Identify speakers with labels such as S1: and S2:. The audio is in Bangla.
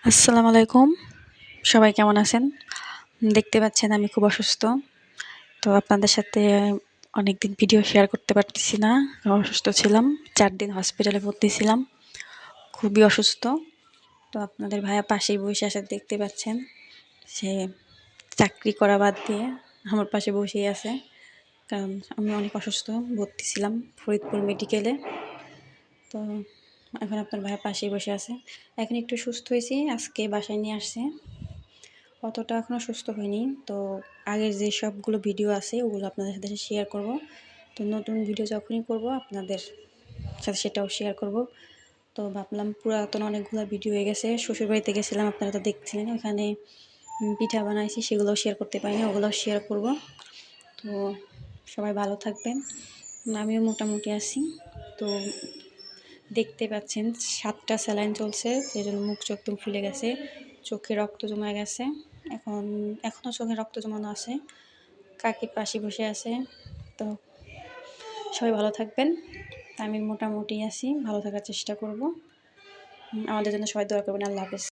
S1: আসসালামু আলাইকুম। সবাই কেমন আছেন? দেখতে পাচ্ছেন আমি খুব অসুস্থ। তো আপনাদের সাথে অনেকদিন ভিডিও শেয়ার করতে পারতেছি না। অসুস্থ ছিলাম। ৪ দিন হসপিটালে ভর্তি ছিলাম। খুবই অসুস্থ। তো আপনাদের ভাইয়া পাশেই বসে আছে দেখতে পাচ্ছেন। সে চাকরি করা বাদ দিয়ে আমার পাশে বসেই আছে। কারণ আমি অনেক অসুস্থ, ভর্তি ছিলাম ফরিদপুর মেডিকেলে। তো এখন আপনার ভাইয়া পাশেই বসে আছে। এখন একটু সুস্থ হয়েছি, আজকে বাসায় নিয়ে আসছে। অতটা এখনও সুস্থ হইনি। তো আগের যে সবগুলো ভিডিও আছে ওগুলো আপনাদের সাথে শেয়ার করব। তো নতুন ভিডিও যখনই করব আপনাদের সাথে সেটাও শেয়ার করব। তো ভাবলাম পুরাতন অনেকগুলো ভিডিও হয়ে গেছে। শ্বশুরবাড়িতে গেছিলাম, আপনারা তো দেখছিলেন, ওখানে পিঠা বানাইছি, সেগুলোও শেয়ার করতে পারিনি, ওগুলোও শেয়ার করব। তো সবাই ভালো থাকবেন। আমিও মোটামুটি আছি। তো দেখতে পাচ্ছেন 7টা স্যালাইন চলছে, সেই জন্য মুখ চোখ একদম ফুলে গেছে, চোখে রক্ত জমে গেছে। এখনও চোখে রক্ত জমানো আছে। কাকির পাশে বসে আছে। তো সবাই ভালো থাকবেন। আমি মোটামুটি আছি, ভালো থাকার চেষ্টা করব। আমাদের জন্য সবাই দোয়া করবেন। আল্লাহ হাফেজ।